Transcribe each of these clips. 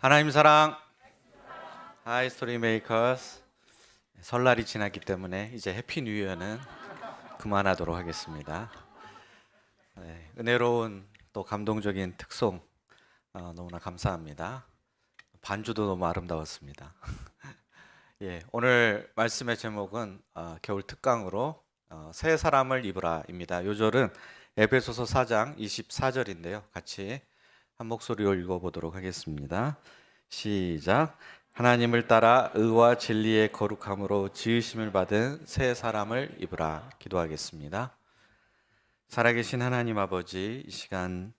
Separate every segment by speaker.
Speaker 1: 하나님 사랑, 하이 스토리 메이커스. 설날이 지났기 때문에 이제 해피 뉴 이어는 그만하도록 하겠습니다. 네, 은혜로운 또 감동적인 특송 너무나 감사합니다. 반주도 너무 아름다웠습니다. 예, 오늘 말씀의 제목은 겨울 특강으로 새 사람을 입으라입니다. 요절은 에베소서 4장 24절인데요. 같이 한 목소리로 읽어보도록 하겠습니다. 시작. 하나님을 따라 의와 진리의 거룩함으로 지으심을 받은 새 사람을 입으라. 기도하겠습니다. 살아계신 하나님 아버지, 이 시간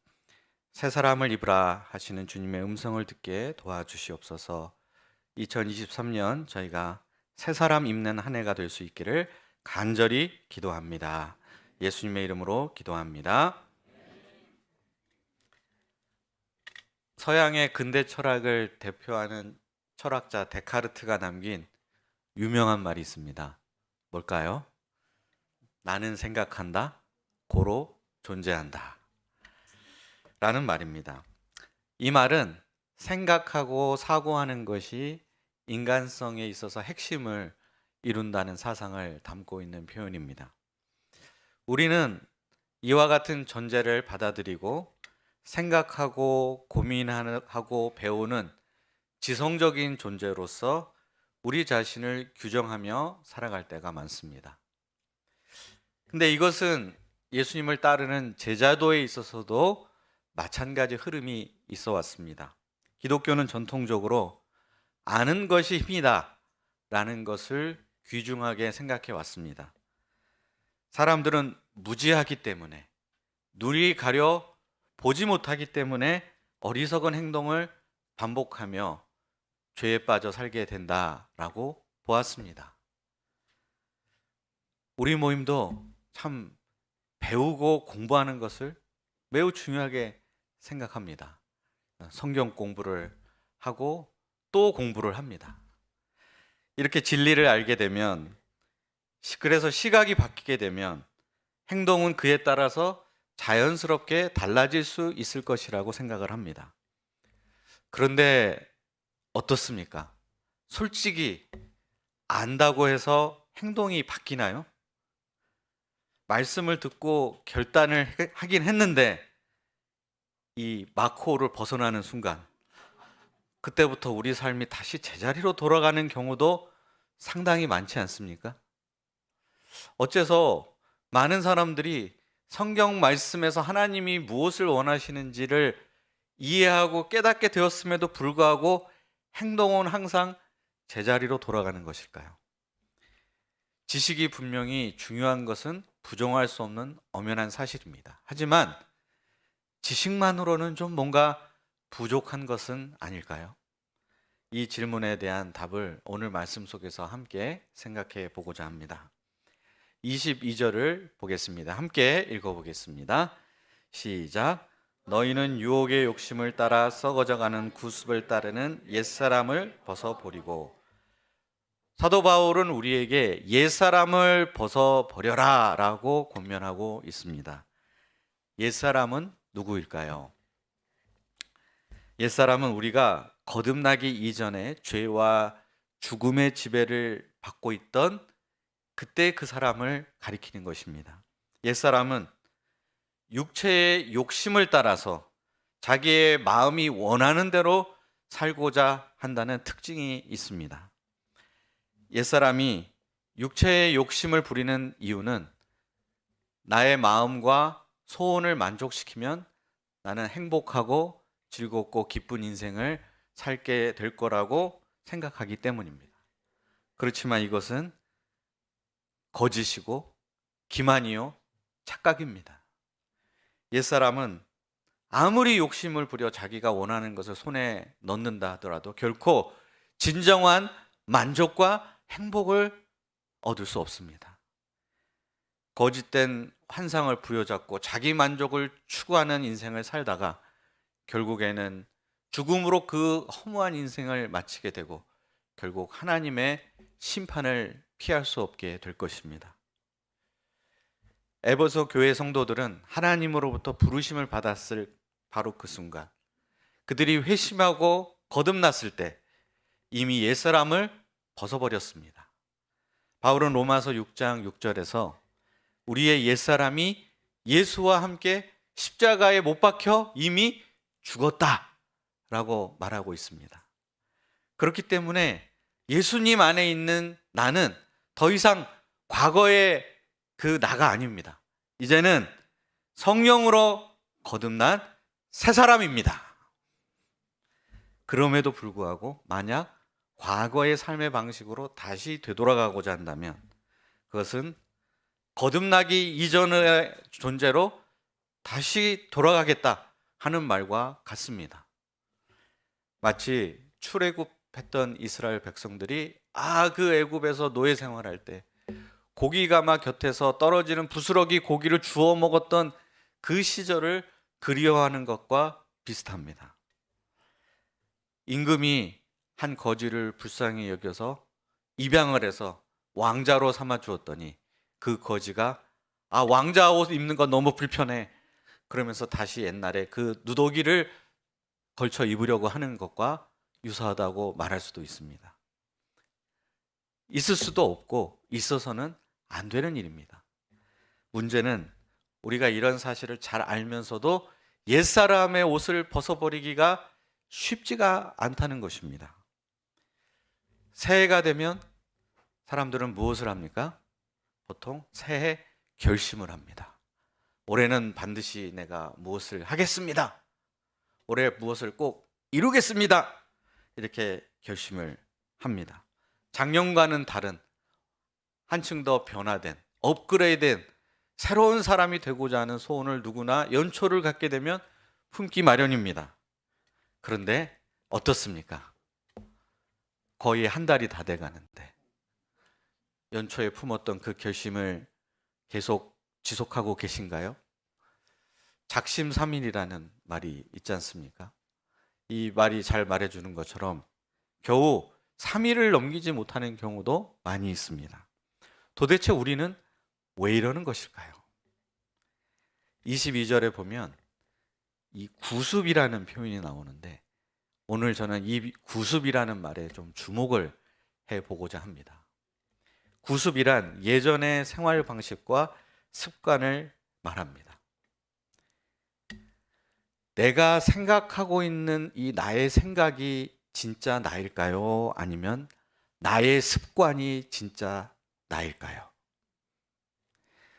Speaker 1: 새 사람을 입으라 하시는 주님의 음성을 듣게 도와주시옵소서. 2023년 저희가 새 사람 입는 한 해가 될 수 있기를 간절히 기도합니다. 예수님의 이름으로 기도합니다. 서양의 근대 철학을 대표하는 철학자 데카르트가 남긴 유명한 말이 있습니다. 뭘까요? 나는 생각한다, 고로 존재한다 라는 말입니다. 이 말은 생각하고 사고하는 것이 인간성에 있어서 핵심을 이룬다는 사상을 담고 있는 표현입니다. 우리는 이와 같은 존재를 받아들이고 생각하고 고민하고 배우는 지성적인 존재로서 우리 자신을 규정하며 살아갈 때가 많습니다. 근데 이것은 예수님을 따르는 제자도에 있어서도 마찬가지 흐름이 있어 왔습니다. 기독교는 전통적으로 아는 것이 힘이다 라는 것을 귀중하게 생각해 왔습니다. 사람들은 무지하기 때문에, 눈이 가려 보지 못하기 때문에 어리석은 행동을 반복하며 죄에 빠져 살게 된다라고 보았습니다. 우리 모임도 참 배우고 공부하는 것을 매우 중요하게 생각합니다. 성경 공부를 하고 또 공부를 합니다. 이렇게 진리를 알게 되면, 그래서 시각이 바뀌게 되면 행동은 그에 따라서 자연스럽게 달라질 수 있을 것이라고 생각을 합니다. 그런데 어떻습니까? 솔직히 안다고 해서 행동이 바뀌나요? 말씀을 듣고 결단을 하긴 했는데 이 마코를 벗어나는 순간, 그때부터 우리 삶이 다시 제자리로 돌아가는 경우도 상당히 많지 않습니까? 어째서 많은 사람들이 성경 말씀에서 하나님이 무엇을 원하시는지를 이해하고 깨닫게 되었음에도 불구하고 행동은 항상 제자리로 돌아가는 것일까요? 지식이 분명히 중요한 것은 부정할 수 없는 엄연한 사실입니다. 하지만 지식만으로는 좀 뭔가 부족한 것은 아닐까요? 이 질문에 대한 답을 오늘 말씀 속에서 함께 생각해 보고자 합니다. 22절을 보겠습니다. 함께 읽어보겠습니다. 시작. 너희는 유혹의 욕심을 따라 썩어져가는 구습을 따르는 옛사람을 벗어버리고. 사도 바울은 우리에게 옛사람을 벗어버려라 라고 권면하고 있습니다. 옛사람은 누구일까요? 옛사람은 우리가 거듭나기 이전에 죄와 죽음의 지배를 받고 있던 그때 그 사람을 가리키는 것입니다. 옛사람은 육체의 욕심을 따라서 자기의 마음이 원하는 대로 살고자 한다는 특징이 있습니다. 옛사람이 육체의 욕심을 부리는 이유는 나의 마음과 소원을 만족시키면 나는 행복하고 즐겁고 기쁜 인생을 살게 될 거라고 생각하기 때문입니다. 그렇지만 이것은 거짓이고 기만이요 착각입니다. 옛사람은 아무리 욕심을 부려 자기가 원하는 것을 손에 넣는다 하더라도 결코 진정한 만족과 행복을 얻을 수 없습니다. 거짓된 환상을 부여잡고 자기 만족을 추구하는 인생을 살다가 결국에는 죽음으로 그 허무한 인생을 마치게 되고 결국 하나님의 심판을 피할 수 없게 될 것입니다. 에베소 교회 성도들은 하나님으로부터 부르심을 받았을 바로 그 순간 그들이 회심하고 거듭났을 때 이미 옛사람을 벗어버렸습니다. 바울은 로마서 6장 6절에서 우리의 옛사람이 예수와 함께 십자가에 못 박혀 이미 죽었다라고 말하고 있습니다. 그렇기 때문에 예수님 안에 있는 나는 더 이상 과거의 그 나가 아닙니다. 이제는 성령으로 거듭난 새 사람입니다. 그럼에도 불구하고 만약 과거의 삶의 방식으로 다시 되돌아가고자 한다면 그것은 거듭나기 이전의 존재로 다시 돌아가겠다 하는 말과 같습니다. 마치 출애굽했던 이스라엘 백성들이 그 애굽에서 노예 생활할 때 고기가 막 곁에서 떨어지는 부스러기 고기를 주워 먹었던 그 시절을 그리워하는 것과 비슷합니다. 임금이 한 거지를 불쌍히 여겨서 입양을 해서 왕자로 삼아 주었더니 그 거지가 왕자 옷 입는 건 너무 불편해 그러면서 다시 옛날에 그 누더기를 걸쳐 입으려고 하는 것과 유사하다고 말할 수도 있습니다. 있을 수도 없고 있어서는 안 되는 일입니다. 문제는 우리가 이런 사실을 잘 알면서도 옛사람의 옷을 벗어버리기가 쉽지가 않다는 것입니다. 새해가 되면 사람들은 무엇을 합니까? 보통 새해 결심을 합니다. 올해는 반드시 내가 무엇을 하겠습니다. 올해 무엇을 꼭 이루겠습니다. 이렇게 결심을 합니다. 작년과는 다른 한층 더 변화된 업그레이드된 새로운 사람이 되고자 하는 소원을 누구나 연초를 갖게 되면 품기 마련입니다. 그런데 어떻습니까? 거의 한 달이 다 돼가는데 연초에 품었던 그 결심을 계속 지속하고 계신가요? 작심삼일이라는 말이 있지 않습니까? 이 말이 잘 말해주는 것처럼 겨우 3일을 넘기지 못하는 경우도 많이 있습니다. 도대체 우리는 왜 이러는 것일까요? 22절에 보면 이 구습이라는 표현이 나오는데 오늘 저는 이 구습이라는 말에 좀 주목을 해보고자 합니다. 구습이란 예전의 생활 방식과 습관을 말합니다. 내가 생각하고 있는 이 나의 생각이 진짜 나일까요? 아니면 나의 습관이 진짜 나일까요?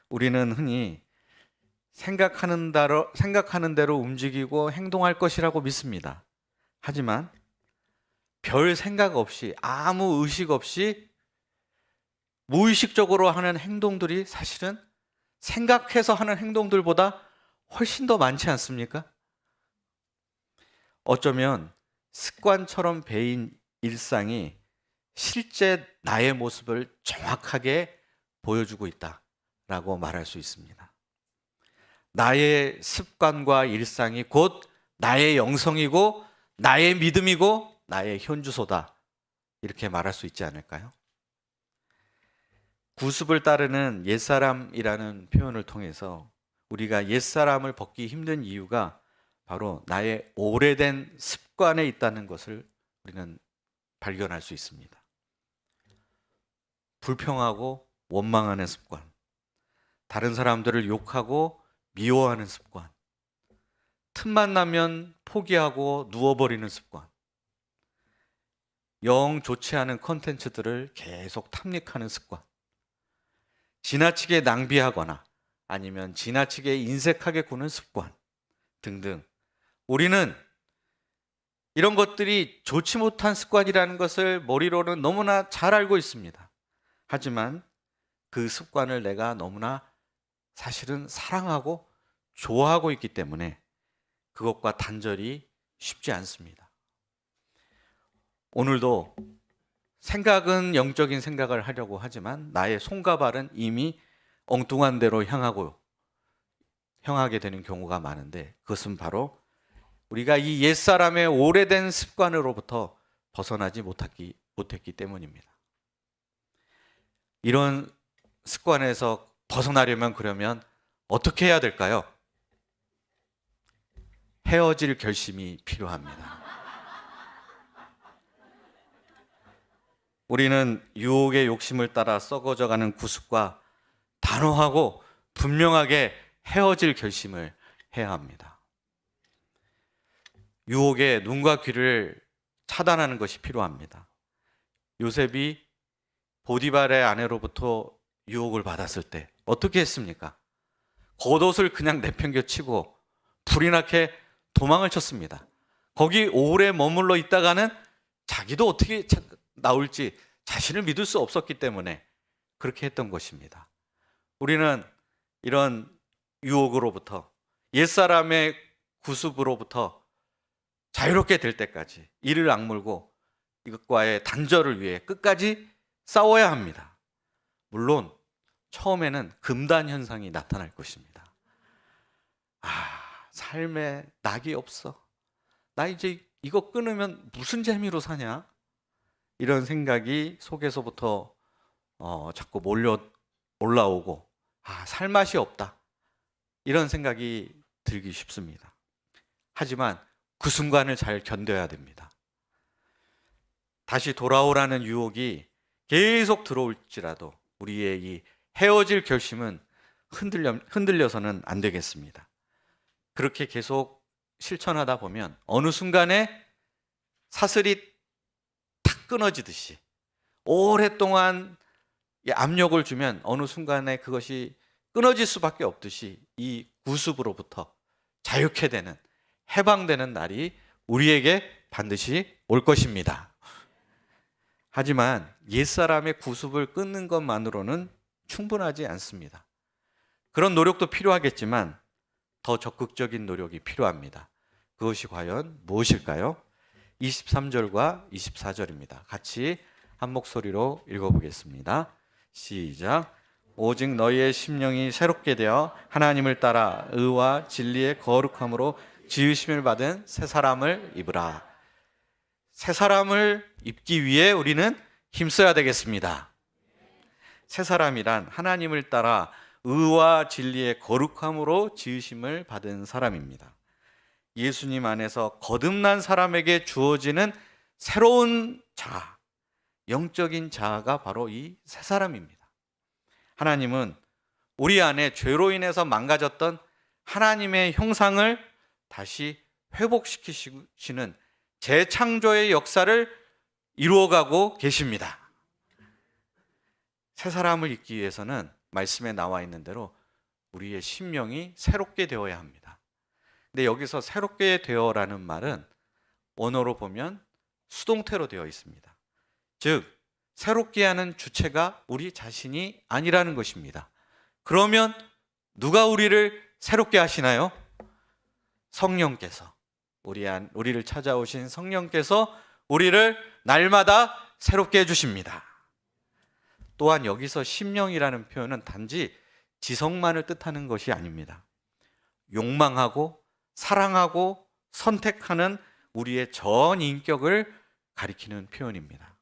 Speaker 1: 우리는 흔히 생각하는 대로 움직이고 행동할 것이라고 믿습니다. 하지만 별 생각 없이 아무 의식 없이 무의식적으로 하는 행동들이 사실은 생각해서 하는 행동들보다 훨씬 더 많지 않습니까? 어쩌면 습관처럼 배인 일상이 실제 나의 모습을 정확하게 보여주고 있다라고 말할 수 있습니다. 나의 습관과 일상이 곧 나의 영성이고 나의 믿음이고 나의 현주소다 이렇게 말할 수 있지 않을까요? 구습을 따르는 옛사람이라는 표현을 통해서 우리가 옛사람을 벗기 힘든 이유가 바로 나의 오래된 습관에 있다는 것을 우리는 발견할 수 있습니다. 불평하고 원망하는 습관, 다른 사람들을 욕하고 미워하는 습관, 틈만 나면 포기하고 누워버리는 습관, 영 좋지 않은 콘텐츠들을 계속 탐닉하는 습관, 지나치게 낭비하거나 아니면 지나치게 인색하게 구는 습관 등등 우리는 이런 것들이 좋지 못한 습관이라는 것을 머리로는 너무나 잘 알고 있습니다. 하지만 그 습관을 내가 너무나 사실은 사랑하고 좋아하고 있기 때문에 그것과 단절이 쉽지 않습니다. 오늘도 생각은 영적인 생각을 하려고 하지만 나의 손과 발은 이미 엉뚱한 데로 향하게 되는 경우가 많은데 그것은 바로 우리가 이 옛사람의 오래된 습관으로부터 벗어나지 못했기 때문입니다. 이런 습관에서 벗어나려면 그러면 어떻게 해야 될까요? 헤어질 결심이 필요합니다. 우리는 유혹의 욕심을 따라 썩어져가는 구습과 단호하고 분명하게 헤어질 결심을 해야 합니다. 유혹의 눈과 귀를 차단하는 것이 필요합니다. 요셉이 보디발의 아내로부터 유혹을 받았을 때 어떻게 했습니까? 겉옷을 그냥 내팽겨치고 불이 나게 도망을 쳤습니다. 거기 오래 머물러 있다가는 자기도 어떻게 나올지 자신을 믿을 수 없었기 때문에 그렇게 했던 것입니다. 우리는 이런 유혹으로부터, 옛사람의 구습으로부터 자유롭게 될 때까지 이를 악물고 이것과의 단절을 위해 끝까지 싸워야 합니다. 물론 처음에는 금단 현상이 나타날 것입니다. 삶에 낙이 없어. 나 이제 이거 끊으면 무슨 재미로 사냐? 이런 생각이 속에서부터 자꾸 몰려 올라오고 살 맛이 없다. 이런 생각이 들기 쉽습니다. 하지만 그 순간을 잘 견뎌야 됩니다. 다시 돌아오라는 유혹이 계속 들어올지라도 우리의 이 헤어질 결심은 흔들려서는 안 되겠습니다. 그렇게 계속 실천하다 보면 어느 순간에 사슬이 탁 끊어지듯이 오랫동안 압력을 주면 어느 순간에 그것이 끊어질 수밖에 없듯이 이 구습으로부터 자유케 되는, 해방되는 날이 우리에게 반드시 올 것입니다. 하지만 옛사람의 구습을 끊는 것만으로는 충분하지 않습니다. 그런 노력도 필요하겠지만 더 적극적인 노력이 필요합니다. 그것이 과연 무엇일까요? 23절과 24절입니다. 같이 한 목소리로 읽어보겠습니다. 시작. 오직 너희의 심령이 새롭게 되어 하나님을 따라 의와 진리의 거룩함으로 지으심을 받은 새 사람을 입으라. 새 사람을 입기 위해 우리는 힘써야 되겠습니다. 새 사람이란 하나님을 따라 의와 진리의 거룩함으로 지으심을 받은 사람입니다. 예수님 안에서 거듭난 사람에게 주어지는 새로운 자아, 영적인 자아가 바로 이 새 사람입니다. 하나님은 우리 안에 죄로 인해서 망가졌던 하나님의 형상을 다시 회복시키시는 재창조의 역사를 이루어가고 계십니다. 새 사람을 입기 위해서는 말씀에 나와 있는 대로 우리의 심령이 새롭게 되어야 합니다. 근데 여기서 새롭게 되어라는 말은 원어로 보면 수동태로 되어 있습니다. 즉, 새롭게 하는 주체가 우리 자신이 아니라는 것입니다. 그러면 누가 우리를 새롭게 하시나요? 성령께서, 우리를 찾아오신 성령께서 우리를 날마다 새롭게 해주십니다. 또한 여기서 심령이라는 표현은 단지 지성만을 뜻하는 것이 아닙니다. 욕망하고 사랑하고 선택하는 우리의 전 인격을 가리키는 표현입니다.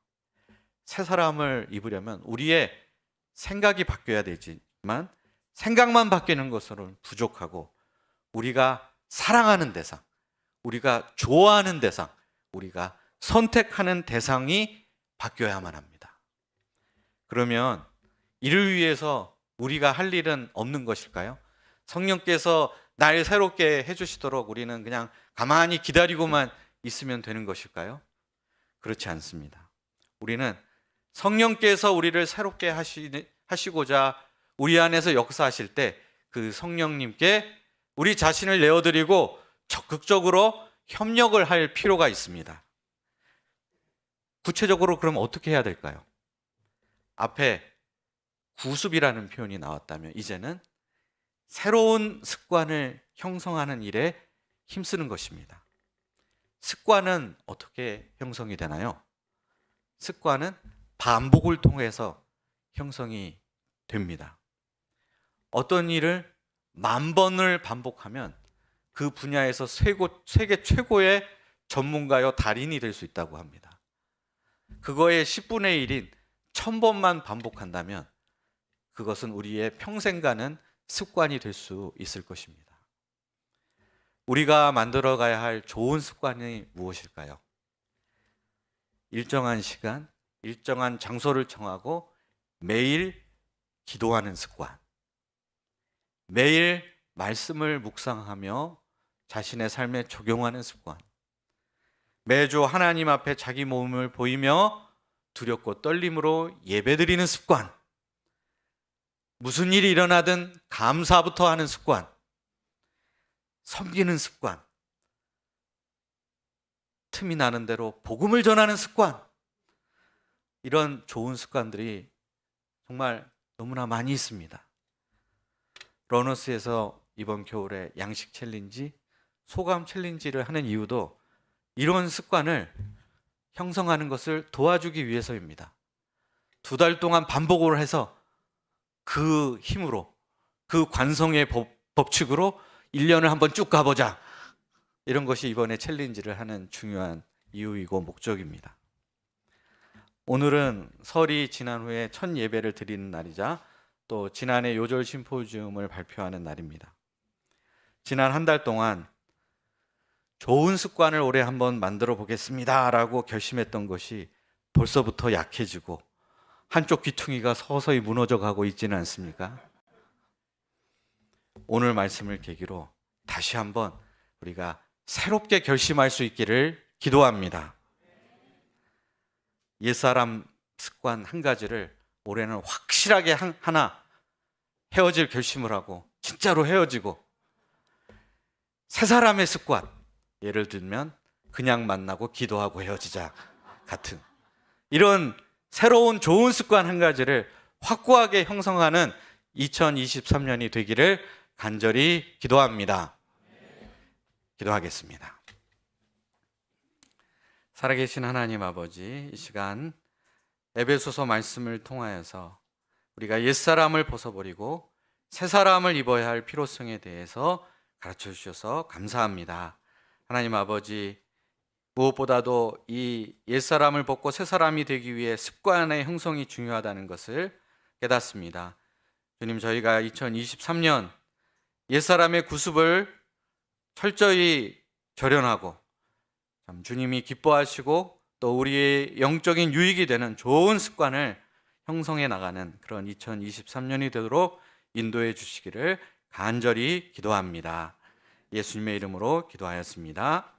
Speaker 1: 새 사람을 입으려면 우리의 생각이 바뀌어야 되지만 생각만 바뀌는 것으로는 부족하고 우리가 사랑하는 대상, 우리가 좋아하는 대상, 우리가 선택하는 대상이 바뀌어야만 합니다. 그러면 이를 위해서 우리가 할 일은 없는 것일까요? 성령께서 날 새롭게 해주시도록 우리는 그냥 가만히 기다리고만 있으면 되는 것일까요? 그렇지 않습니다. 우리는 성령께서 우리를 새롭게 하시고자 우리 안에서 역사하실 때 그 성령님께 우리 자신을 내어드리고 적극적으로 협력을 할 필요가 있습니다. 구체적으로 그럼 어떻게 해야 될까요? 앞에 구습이라는 표현이 나왔다면 이제는 새로운 습관을 형성하는 일에 힘쓰는 것입니다. 습관은 어떻게 형성이 되나요? 습관은 반복을 통해서 형성이 됩니다. 어떤 일을 10,000번을 반복하면 그 분야에서 세계 최고의 전문가요 달인이 될 수 있다고 합니다. 그거의 10분의 1인 1000번만 반복한다면 그것은 우리의 평생 가는 습관이 될 수 있을 것입니다. 우리가 만들어가야 할 좋은 습관이 무엇일까요? 일정한 시간, 일정한 장소를 정하고 매일 기도하는 습관, 매일 말씀을 묵상하며 자신의 삶에 적용하는 습관, 매주 하나님 앞에 자기 몸을 보이며 두렵고 떨림으로 예배드리는 습관, 무슨 일이 일어나든 감사부터 하는 습관, 섬기는 습관, 틈이 나는 대로 복음을 전하는 습관, 이런 좋은 습관들이 정말 너무나 많이 있습니다. 러너스에서 이번 겨울에 양식 챌린지, 소감 챌린지를 하는 이유도 이런 습관을 형성하는 것을 도와주기 위해서입니다. 2달 동안 반복을 해서 그 힘으로, 그 관성의 법칙으로 1년을 한번 쭉 가보자, 이런 것이 이번에 챌린지를 하는 중요한 이유이고 목적입니다. 오늘은 설이 지난 후에 첫 예배를 드리는 날이자 또 지난해 요절 심포지움을 발표하는 날입니다. 지난 한 달 동안 좋은 습관을 올해 한번 만들어 보겠습니다 라고 결심했던 것이 벌써부터 약해지고 한쪽 귀퉁이가 서서히 무너져 가고 있지는 않습니까? 오늘 말씀을 계기로 다시 한번 우리가 새롭게 결심할 수 있기를 기도합니다. 옛사람 습관 한 가지를 올해는 확실하게 하나 헤어질 결심을 하고 진짜로 헤어지고, 새 사람의 습관, 예를 들면 그냥 만나고 기도하고 헤어지자 같은 이런 새로운 좋은 습관 한 가지를 확고하게 형성하는 2023년이 되기를 간절히 기도합니다. 기도하겠습니다. 살아계신 하나님 아버지, 이 시간 에베소서 말씀을 통하여서 우리가 옛사람을 벗어버리고 새사람을 입어야 할 필요성에 대해서 가르쳐 주셔서 감사합니다. 하나님 아버지, 무엇보다도 이 옛사람을 벗고 새사람이 되기 위해 습관의 형성이 중요하다는 것을 깨닫습니다. 주님, 저희가 2023년 옛사람의 구습을 철저히 절연하고 주님이 기뻐하시고 또 우리의 영적인 유익이 되는 좋은 습관을 형성해 나가는 그런 2023년이 되도록 인도해 주시기를 간절히 기도합니다. 예수님의 이름으로 기도하였습니다.